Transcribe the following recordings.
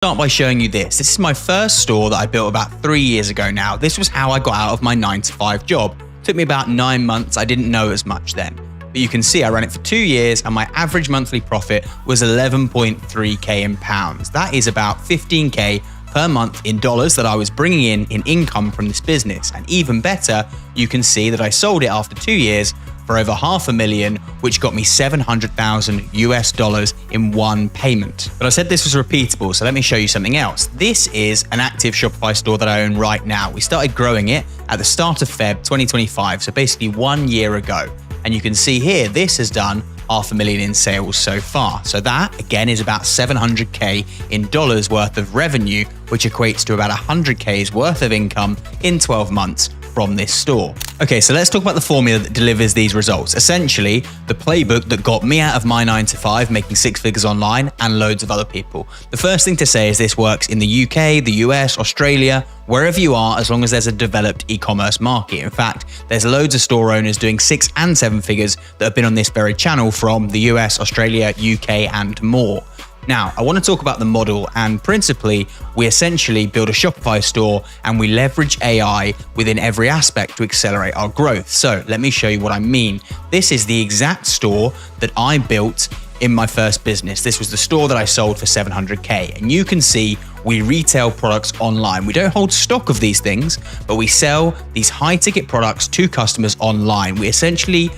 Start by showing you this. This is my first store that I built about 3 years ago now. This was how I got out of my 9-to-5 job. It took me about 9 months. I didn't know as much then. But you can see I ran it for 2 years and my average monthly profit was 11.3k in pounds. That is about 15k per month in dollars that I was bringing in income from this business. And even better, you can see that I sold it after 2 years for over $500,000, which got me $700,000 in one payment. But I said this was repeatable, so let me show you something else. This is an active Shopify store that I own right now. We started growing it at the start of Feb 2025, so basically 1 year ago. And you can see here, this has done $500,000 in sales so far. So that, again, is about 700k in dollars worth of revenue, which equates to about 100k's worth of income in 12 months from this store. Okay, so let's talk about the formula that delivers these results. Essentially, the playbook that got me out of my 9-to-5, making 6 figures online, and loads of other people. The first thing to say is this works in the UK, the US, Australia, wherever you are, as long as there's a developed e-commerce market. In fact, there's loads of store owners doing 6 and 7 figures that have been on this very channel from the US, Australia, UK, and more. Now, I want to talk about the model, and principally, we essentially build a Shopify store and we leverage AI within every aspect to accelerate our growth. So let me show you what I mean. This is the exact store that I built in my first business. This was the store that I sold for 700k, and you can see we retail products online. We don't hold stock of these things, but we sell these high ticket products to customers online. We essentially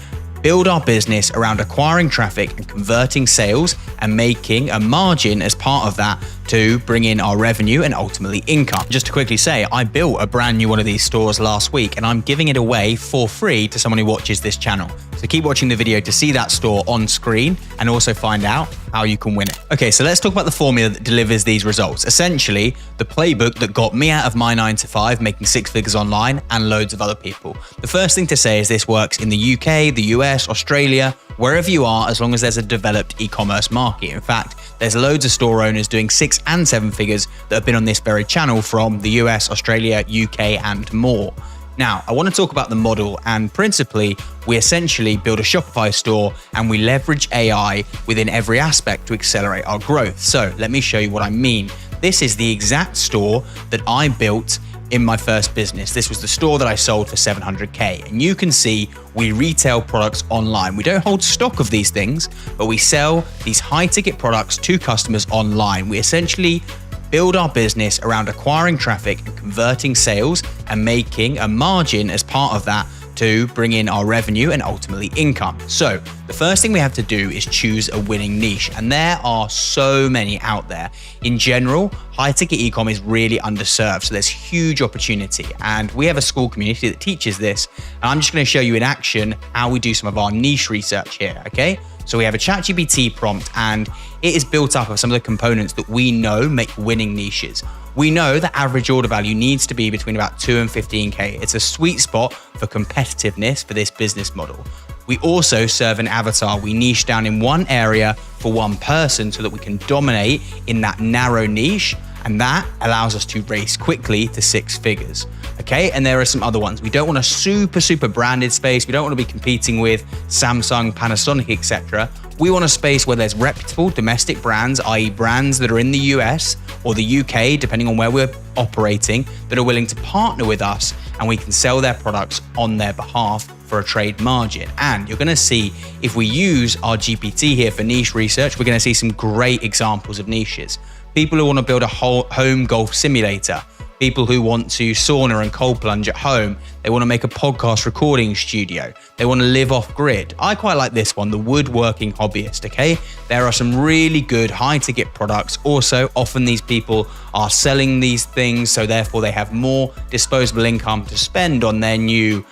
build our business around acquiring traffic and converting sales and making a margin as part of that to bring in our revenue and ultimately income. Just to quickly say, I built a brand new one of these stores last week and I'm giving it away for free to someone who watches this channel. So keep watching the video to see that store on screen and also find out how you can win it. Okay, so let's talk about the formula that delivers these results. Essentially, the playbook that got me out of my 9-to-5, making 6 figures online, and loads of other people. The first thing to say is this works in the UK, the US, Australia, wherever you are, as long as there's a developed e-commerce market. In fact, there's loads of store owners doing 6 and 7 figures that have been on this very channel from the US, Australia, UK, and more. Now, I want to talk about the model, and principally, we essentially build a Shopify store and we leverage AI within every aspect to accelerate our growth. So let me show you what I mean. This is the exact store that I built in my first business. This was the store that I sold for 700k, and you can see we retail products online. We don't hold stock of these things, but we sell these high ticket products to customers online. We essentially build our business around acquiring traffic and converting sales and making a margin as part of that to bring in our revenue and ultimately income. So the first thing we have to do is choose a winning niche, and there are so many out there. In general, high ticket e-com is really underserved, so there's huge opportunity, and we have a school community that teaches this, and I'm just going to show you in action how we do some of our niche research here, okay? So we have a ChatGPT prompt, and it is built up of some of the components that we know make winning niches. We know that average order value needs to be between about 2 and 15k. It's a sweet spot for competitiveness for this business model. We also serve an avatar. We niche down in one area for one person so that we can dominate in that narrow niche, and that allows us to race quickly to 6 figures. Okay, and there are some other ones. We don't want a super branded space. We don't want to be competing with Samsung, Panasonic, etc. We want a space where there's reputable domestic brands, i.e. brands that are in the US or the UK, depending on where we're operating, that are willing to partner with us, and we can sell their products on their behalf for a trade margin. And you're going to see, if we use our GPT here for niche research, we're going to see some great examples of niches. People who want to build a whole home golf simulator, people who want to sauna and cold plunge at home, they want to make a podcast recording studio, they want to live off grid. I quite like this one, the woodworking hobbyist, okay? There are some really good high ticket products. Also, often these people are selling these things, so therefore they have more disposable income to spend on their new,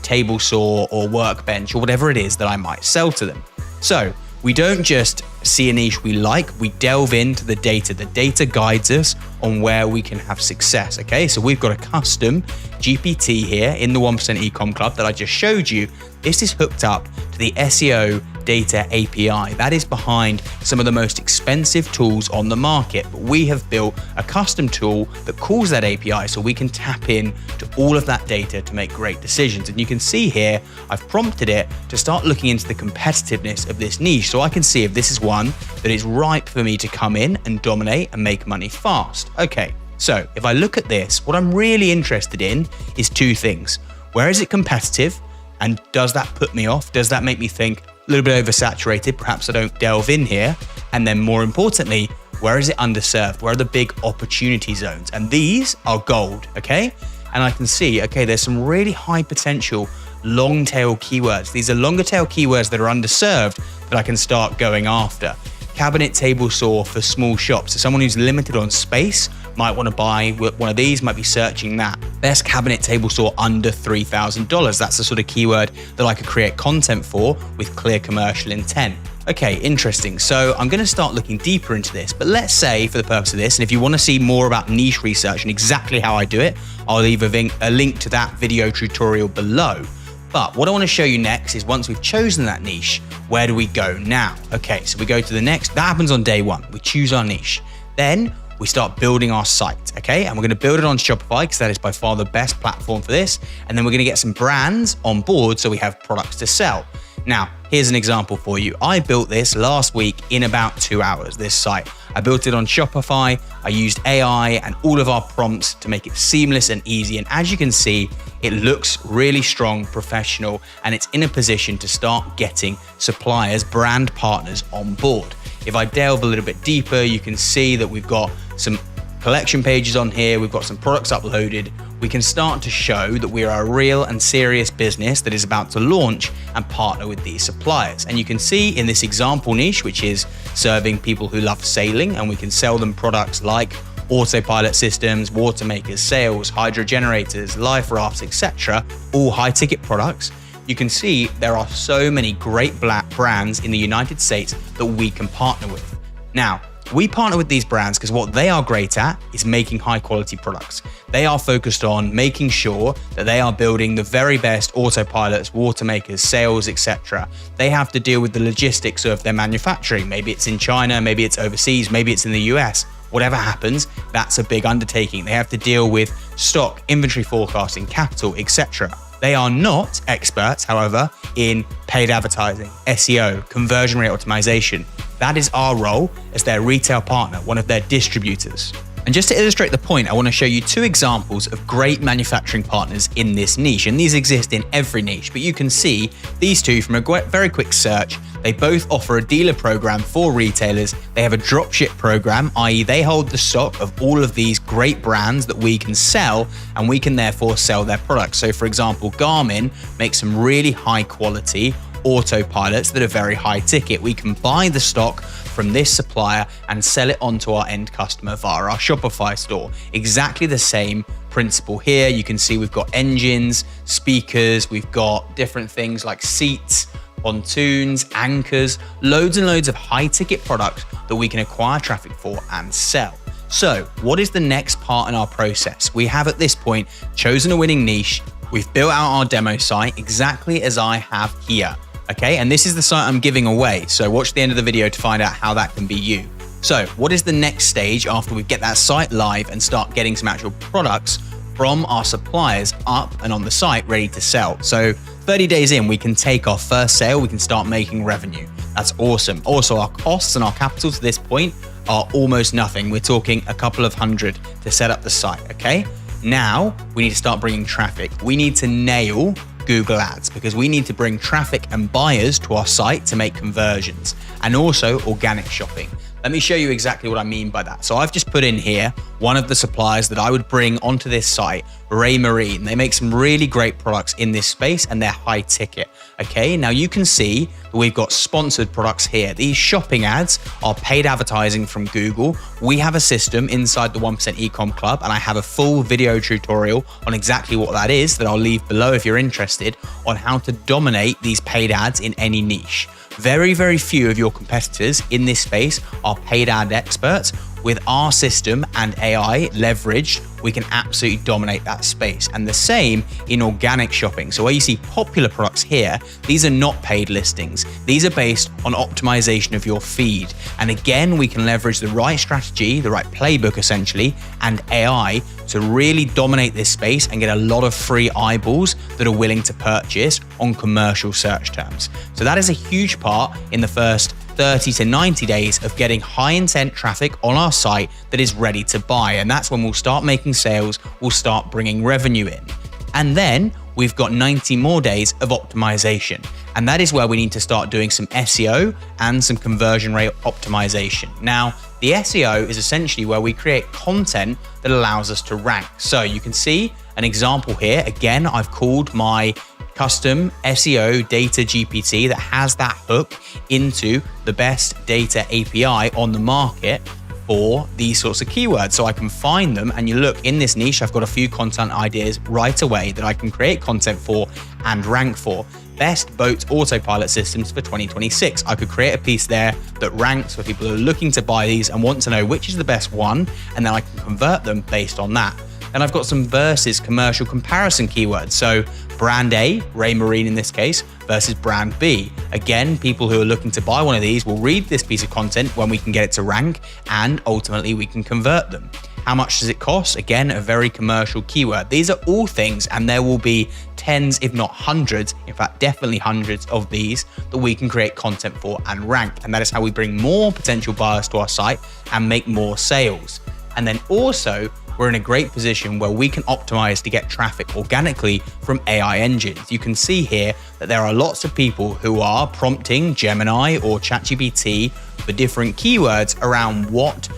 table saw or workbench or whatever it is that I might sell to them. So we don't just see a niche we like, we delve into the data. The data guides us on where we can have success, okay? So we've got a custom GPT here in the 1% Ecom Club that I just showed you. this is hooked up to the SEO data API. That is behind some of the most expensive tools on the market, but we have built a custom tool that calls that API so we can tap in to all of that data to make great decisions. And you can see here, I've prompted it to start looking into the competitiveness of this niche so I can see if this is one that is ripe for me to come in and dominate and make money fast. Okay, so if I look at this, what I'm really interested in is two things. Where is it competitive? And does that put me off? Does that make me think a little bit oversaturated? Perhaps I don't delve in here. And then more importantly, where is it underserved? Where are the big opportunity zones? And these are gold, okay? And I can see, okay, there's some really high potential long tail keywords. These are longer tail keywords that are underserved that I can start going after. Cabinet table saw for small shops. So someone who's limited on space might want to buy one of these, might be searching that. Best cabinet table saw under $3,000. That's the sort of keyword that I could create content for with clear commercial intent. Okay, interesting. So I'm going to start looking deeper into this, but let's say for the purpose of this, and if you want to see more about niche research and exactly how I do it, I'll leave a link to that video tutorial below. But what I want to show you next is once we've chosen that niche, where do we go now? Okay, so we go to the next, that happens on day one. We choose our niche. Then we start building our site, okay? And we're gonna build it on Shopify because that is by far the best platform for this. And then we're gonna get some brands on board so we have products to sell. Now, here's an example for you. I built this last week in about 2 hours, this site. I built it on Shopify. I used AI and all of our prompts to make it seamless and easy. And as you can see, it looks really strong, professional, and it's in a position to start getting suppliers, brand partners on board. If I delve a little bit deeper, you can see that we've got some collection pages on here. We've got some products uploaded. We can start to show that we are a real and serious business that is about to launch and partner with these suppliers. And you can see in this example niche, which is serving people who love sailing, and we can sell them products like autopilot systems, water makers, sails, hydro generators, life rafts, etc., all high ticket products. You can see there are so many great black brands in the United States that we can partner with. Now, we partner with these brands because what they are great at is making high quality products. They are focused on making sure that they are building the very best autopilots, water makers, sails, etc. They have to deal with the logistics of their manufacturing. Maybe it's in China, maybe it's overseas, maybe it's in the US. Whatever happens, that's a big undertaking. They have to deal with stock, inventory forecasting, capital, etc. They are not experts, however, in paid advertising, SEO, conversion rate optimization. That is our role as their retail partner, one of their distributors. And just to illustrate the point, I want to show you two examples of great manufacturing partners in this niche. And these exist in every niche, but you can see these two from a very quick search. They both offer a dealer program for retailers. They have a dropship program, i.e. they hold the stock of all of these great brands that we can sell, and we can therefore sell their products. So for example, Garmin makes some really high quality autopilots that are very high ticket. We can buy the stock from this supplier and sell it onto our end customer via our Shopify store. Exactly the same principle here. You can see we've got engines, speakers, we've got different things like seats, pontoons, anchors, loads and loads of high ticket products that we can acquire traffic for and sell. So what is the next part in our process? We have at this point chosen a winning niche. We've built out our demo site exactly as I have here. Okay, and this is the site I'm giving away. So watch the end of the video to find out how that can be you. So what is the next stage after we get that site live and start getting some actual products from our suppliers up and on the site ready to sell? So 30 days in, we can take our first sale, we can start making revenue. That's awesome. Also, our costs and our capital to this point are almost nothing. We're talking a couple of hundred to set up the site, okay? Now we need to start bringing traffic. We need to nail Google Ads because we need to bring traffic and buyers to our site to make conversions, and also organic shopping. Let me show you exactly what I mean by that. So I've just put in here one of the suppliers that I would bring onto this site, Ray Marine. They make some really great products in this space and they're high ticket. Okay, now you can see that we've got sponsored products here. These shopping ads are paid advertising from Google. We have a system inside the 1% Ecom Club, and I have a full video tutorial on exactly what that is that I'll leave below if you're interested, on how to dominate these paid ads in any niche. Very, very few of your competitors in this space are paid ad experts with our system and AI leveraged, we can absolutely dominate that space. And the same in organic shopping. So where you see popular products here, these are not paid listings. These are based on optimization of your feed. And again, we can leverage the right strategy, the right playbook essentially, and AI to really dominate this space and get a lot of free eyeballs that are willing to purchase on commercial search terms. So that is a huge part in the first 30 to 90 days of getting high intent traffic on our site that is ready to buy. And that's when we'll start making sales, we'll start bringing revenue in. And then we've got 90 more days of optimization. And that is where we need to start doing some SEO and some conversion rate optimization. Now, the SEO is essentially where we create content that allows us to rank. So you can see an example here. Again, I've called my custom SEO data GPT that has that hook into the best data API on the market for these sorts of keywords. So I can find them, and you look in this niche, I've got a few content ideas right away that I can create content for and rank for. Best boat autopilot systems for 2026. I could create a piece there that ranks for people who are looking to buy these and want to know which is the best one, and then I can convert them based on that. And I've got some versus commercial comparison keywords. So brand A, Ray Marine in this case, versus brand B. Again, people who are looking to buy one of these will read this piece of content when we can get it to rank, and ultimately we can convert them. How much does it cost? Again, a very commercial keyword. These are all things, and there will be tens, if not hundreds, in fact, definitely hundreds of these that we can create content for and rank. And that is how we bring more potential buyers to our site and make more sales. And then also, we're in a great position where we can optimize to get traffic organically from AI engines. You can see here that there are lots of people who are prompting Gemini or ChatGPT for different keywords around what,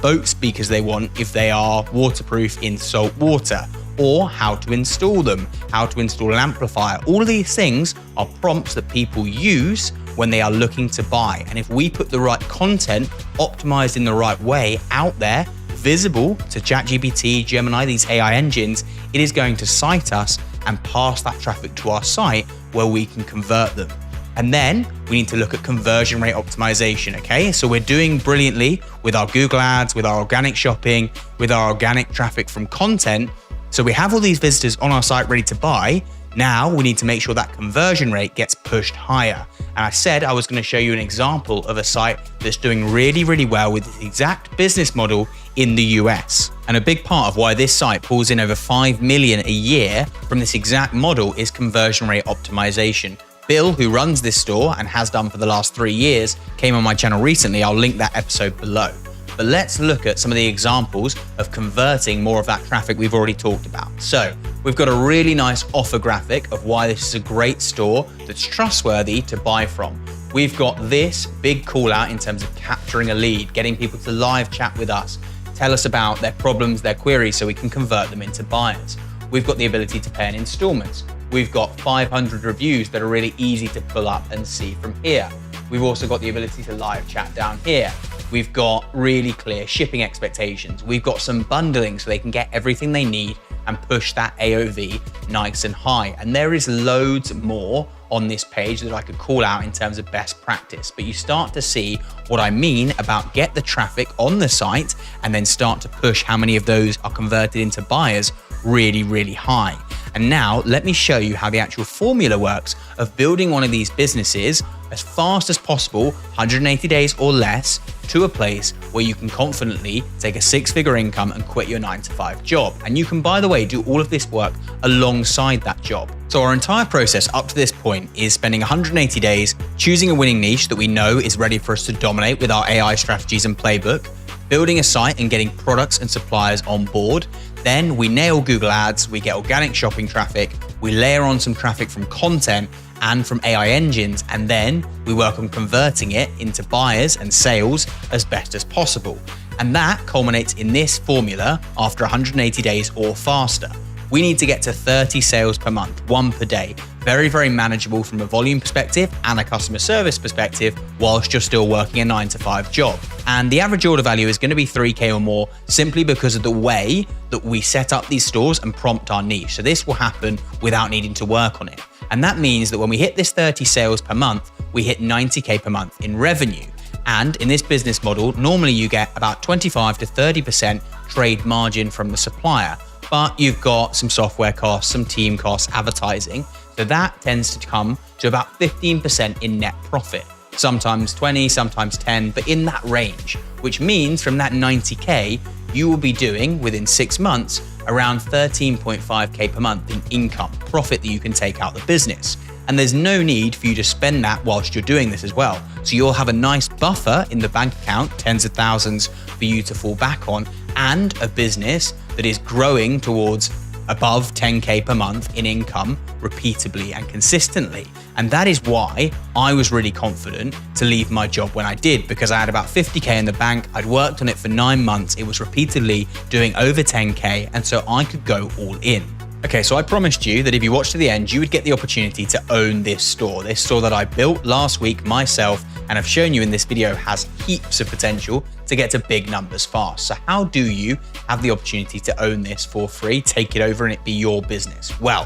boat speakers they want if they are waterproof in salt water, or how to install them, how to install an amplifier. All of these things are prompts that people use when they are looking to buy. And if we put the right content optimized in the right way out there, visible to ChatGPT, Gemini, these AI engines, it is going to cite us and pass that traffic to our site where we can convert them. And then we need to look at conversion rate optimization, okay? So we're doing brilliantly with our Google ads, with our organic shopping, with our organic traffic from content. So we have all these visitors on our site ready to buy. Now we need to make sure that conversion rate gets pushed higher. And I said I was going to show you an example of a site that's doing really, really well with this exact business model in the US. And a big part of why this site pulls in over 5 million a year from this exact model is conversion rate optimization. Bill, who runs this store and has done for the last 3 years, came on my channel recently. I'll link that episode below. But let's look at some of the examples of converting more of that traffic we've already talked about. So we've got a really nice offer graphic of why this is a great store that's trustworthy to buy from. We've got this big call out in terms of capturing a lead, getting people to live chat with us, tell us about their problems, their queries, so we can convert them into buyers. We've got the ability to pay in installments. We've got 500 reviews that are really easy to pull up and see from here. We've also got the ability to live chat down here. We've got really clear shipping expectations. We've got some bundling so they can get everything they need and push that AOV nice and high. And there is loads more on this page that I could call out in terms of best practice, but you start to see what I mean about get the traffic on the site and then start to push how many of those are converted into buyers really, really high. And now let me show you how the actual formula works of building one of these businesses as fast as possible, 180 days or less, to a place where you can confidently take a 6-figure income and quit your 9-to-5 job. And you can, by the way, do all of this work alongside that job. So our entire process up to this point is spending 180 days choosing a winning niche that we know is ready for us to dominate with our AI strategies and playbook, building a site and getting products and suppliers on board. Then we nail Google ads, we get organic shopping traffic, we layer on some traffic from content and from AI engines, and then we work on converting it into buyers and sales as best as possible. And that culminates in this formula after 180 days or faster. We need to get to 30 sales per month, 1 per day. Very, very manageable from a volume perspective and a customer service perspective, whilst you're still working a 9-to-5 job. And the average order value is going to be 3K or more simply because of the way that we set up these stores and prompt our niche. So this will happen without needing to work on it. And that means that when we hit this 30 sales per month, we hit 90K per month in revenue. And in this business model, normally you get about 25 to 30% trade margin from the supplier, but you've got some software costs, some team costs, advertising. So that tends to come to about 15% in net profit. Sometimes 20, sometimes 10, but in that range, which means from that 90K, you will be doing within 6 months around 13.5K per month in income, profit that you can take out the business. And there's no need for you to spend that whilst you're doing this as well. So you'll have a nice buffer in the bank account, tens of thousands for you to fall back on, and a business that is growing towards above 10K per month in income repeatably and consistently. And that is why I was really confident to leave my job when I did, because I had about 50K in the bank. I'd worked on it for 9 months. It was repeatedly doing over 10K. And so I could go all in. Okay, so I promised you that if you watch to the end, you would get the opportunity to own this store that I built last week myself, and I've shown you in this video has heaps of potential to get to big numbers fast. So how do you have the opportunity to own this for free, take it over and it be your business? Well,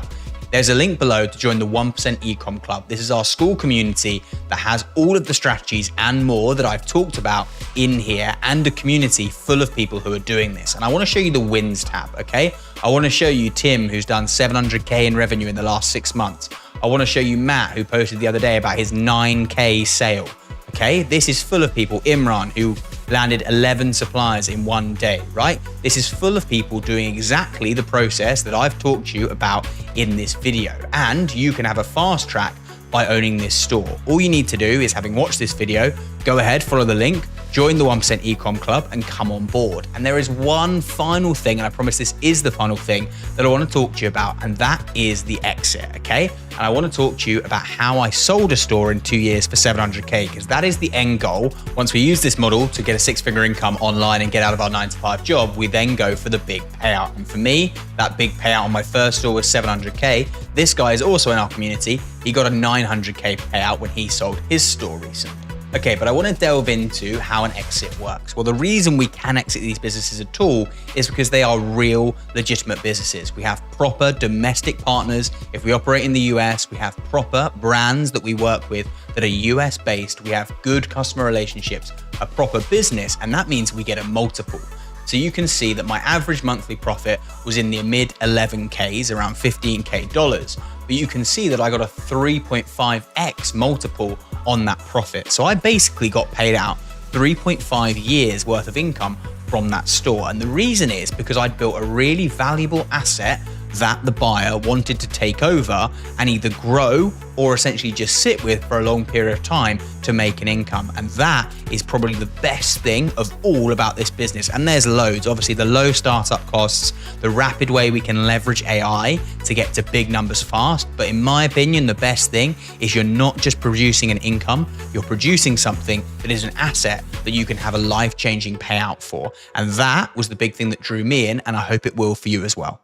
there's a link below to join the 1% Ecom Club. This is our school community that has all of the strategies and more that I've talked about in here, and a community full of people who are doing this. And I want to show you the wins tab, okay? I want to show you Tim, who's done 700K in revenue in the last 6 months. I want to show you Matt, who posted the other day about his 9K sale. Okay, this is full of people. Imran, who landed 11 suppliers in 1 day, right? This is full of people doing exactly the process that I've talked to you about in this video. And you can have a fast track by owning this store. All you need to do is, having watched this video, go ahead, follow the link, join the 1% Ecom Club and come on board. And there is one final thing, and I promise this is the final thing that I want to talk to you about, and that is the exit, okay? And I want to talk to you about how I sold a store in 2 years for 700K, because that is the end goal. Once we use this model to get a 6-figure income online and get out of our 9-to-5 job, we then go for the big payout. And for me, that big payout on my first store was 700K. This guy is also in our community. He got a 900K payout when he sold his store recently. Okay, but I want to delve into how an exit works. Well, the reason we can exit these businesses at all is because they are real, legitimate businesses. We have proper domestic partners. If we operate in the US, we have proper brands that we work with that are US based. We have good customer relationships, a proper business, and that means we get a multiple. So you can see that my average monthly profit was in the mid 11Ks, around $15K. But you can see that I got a 3.5x multiple on that profit. So I basically got paid out 3.5 years worth of income from that store. And the reason is because I'd built a really valuable asset that the buyer wanted to take over and either grow or essentially just sit with for a long period of time to make an income. And that is probably the best thing of all about this business. And there's loads, obviously the low startup costs, the rapid way we can leverage AI to get to big numbers fast. But in my opinion, the best thing is you're not just producing an income, you're producing something that is an asset that you can have a life-changing payout for. And that was the big thing that drew me in, and I hope it will for you as well.